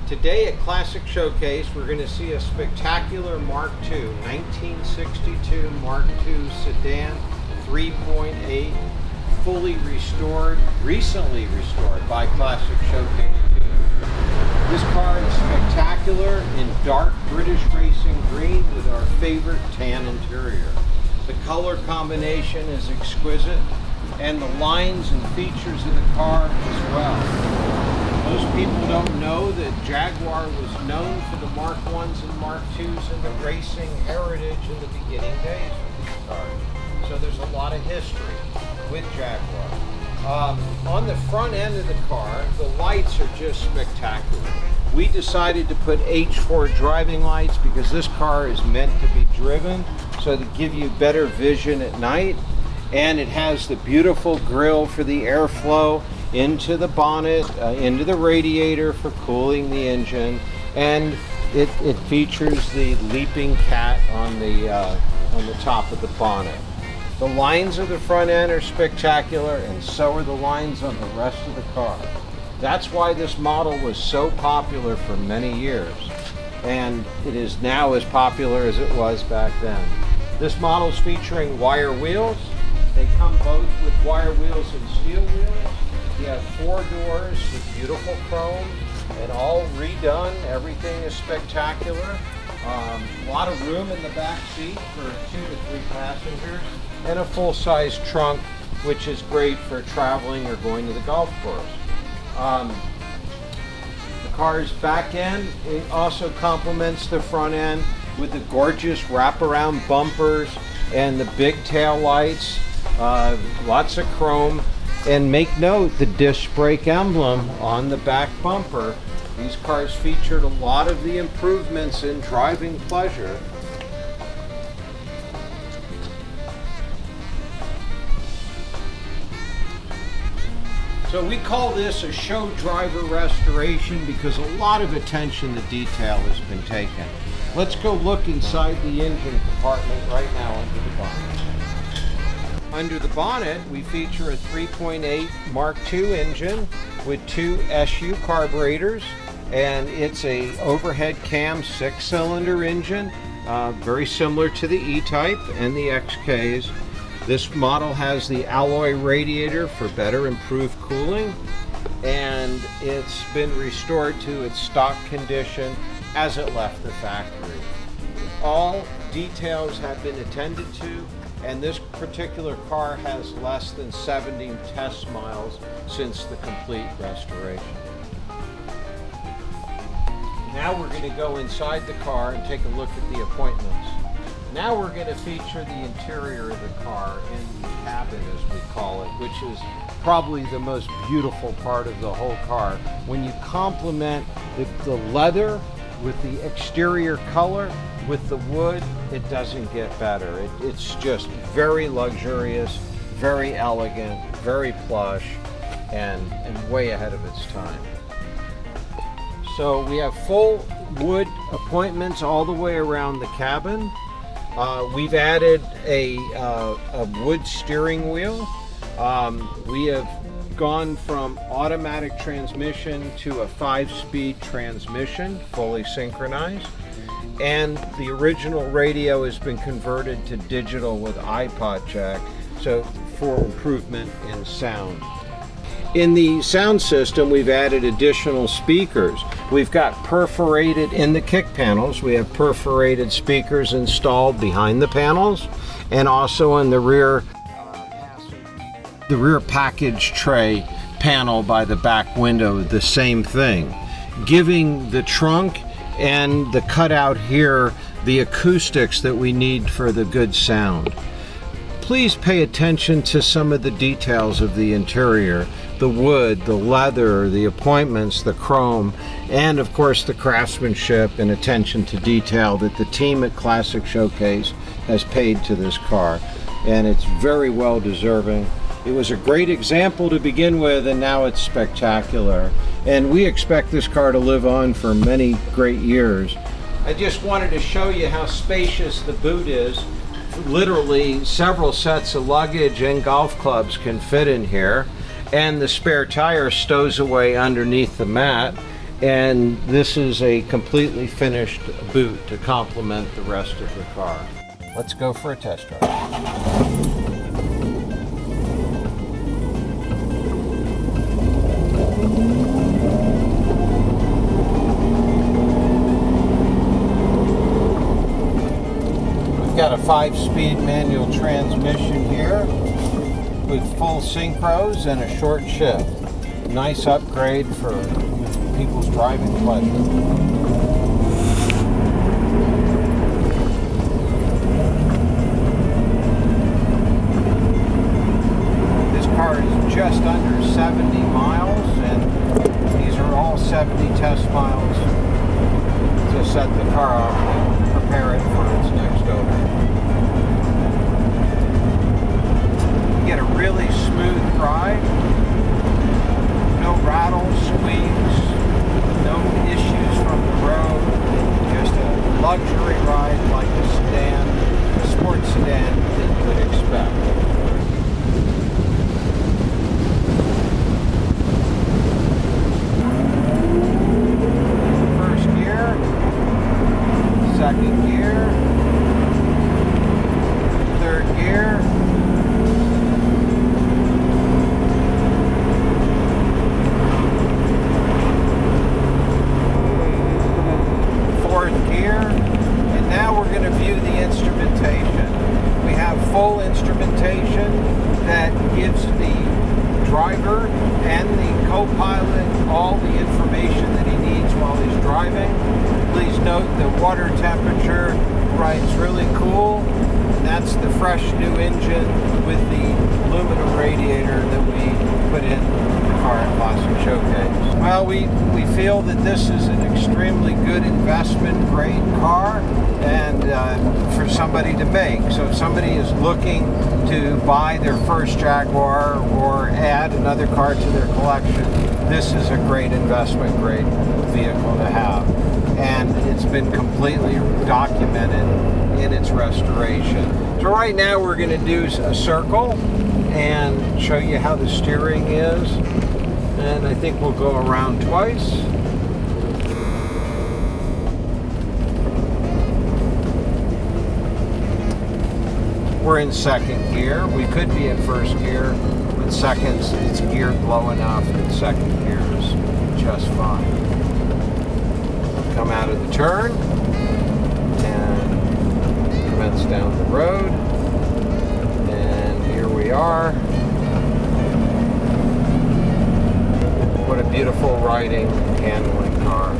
Today at Classic Showcase, we're going to see a spectacular Mark II, 1962 Mark II Sedan 3.8, fully restored, recently restored by Classic Showcase. This car is spectacular in dark British racing green with our favorite tan interior. The color combination is exquisite, and the lines and features of the car as well. Most people don't know that Jaguar was known for the Mark I's and Mark II's and the racing heritage in the beginning days of these cars. So there's a lot of history with Jaguar. On the front end of the car, the lights are just spectacular. We decided to put H4 driving lights because this car is meant to be driven, so to give you better vision at night. And it has the beautiful grille for the airflow into the bonnet, into the radiator for cooling the engine, and it features the leaping cat on the top of the bonnet. The lines of the front end are spectacular, and so are the lines on the rest of the car. That's why this model was so popular for many years, and it is now as popular as it was back then. This model is featuring wire wheels. They come both with wire wheels and steel wheels. You have 4 doors with beautiful chrome and all redone. Everything is spectacular. A lot of room in the back seat for 2 to 3 passengers, and a full-size trunk, which is great for traveling or going to the golf course. The car's back end, it also complements the front end with the gorgeous wraparound bumpers and the big tail lights. Lots of chrome, and make note the disc brake emblem on the back bumper. These cars featured a lot of the improvements in driving pleasure. So we call this a show driver restoration because a lot of attention to detail has been taken. Let's go look inside the engine compartment right now under the bonnet. Under the bonnet, we feature a 3.8 Mark II engine with 2 SU carburetors, and it's a overhead cam 6-cylinder engine, very similar to the E-Type and the XKs. This model has the alloy radiator for better improved cooling, and it's been restored to its stock condition as it left the factory. All details have been attended to, and this particular car has less than 70 test miles since the complete restoration. Now we're going to go inside the car and take a look at the appointments. Now we're going to feature the interior of the car in the cabin, as we call it, which is probably the most beautiful part of the whole car. When you complement the leather with the exterior color, with the wood, it doesn't get better. It's just very luxurious, very elegant, very plush, and way ahead of its time. So we have full wood appointments all the way around the cabin. We've added a wood steering wheel. We have gone from automatic transmission to a 5-speed transmission, fully synchronized. And the original radio has been converted to digital with iPod jack, so for improvement in sound. In the sound system, we've added additional speakers. We've got perforated in the kick panels. We have perforated speakers installed behind the panels, and also in the rear package tray panel by the back window, the same thing, giving the trunk and the cutout here the acoustics that we need for the good sound. Please pay attention to some of the details of the interior, the wood, the leather, the appointments, the chrome, and of course the craftsmanship and attention to detail that the team at Classic Showcase has paid to this car, and it's very well deserving. It was a great example to begin with, and now it's spectacular. And we expect this car to live on for many great years. I just wanted to show you how spacious the boot is. Literally several sets of luggage and golf clubs can fit in here. And the spare tire stows away underneath the mat. And this is a completely finished boot to complement the rest of the car. Let's go for a test drive. Got a 5-speed manual transmission here with full synchros and a short shift. Nice upgrade for people's driving pleasure. This car is just under 70 miles, and these are all 70 test miles to set the car up and prepare it for its next owner. You get a really smooth ride, no rattles, squeaks, no issues from the road, just a luxury ride like a sedan, a sports sedan that you would expect. First gear, second gear, third gear, fourth gear, and now we're going to view the instrumentation. We have full instrumentation that gives the driver and the co-pilot all the information that he needs while he's driving. Please note the water temperature rides really cool. And that's the fresh new engine with the aluminum radiator that we put in the car at Classic Showcase. Well, we feel that this is an extremely good investment grade car and for somebody to make. So if somebody is looking to buy their first Jaguar or add another car to their collection, this is a great investment grade vehicle to have. And it's been completely documented in its restoration. So right now we're going to do a circle and show you how the steering is. And I think we'll go around twice. We're in second gear. We could be in first gear, but seconds, it's geared low enough that second gear is just fine. Come out of the turn and commence down the road, and here we are. What a beautiful riding, handling car.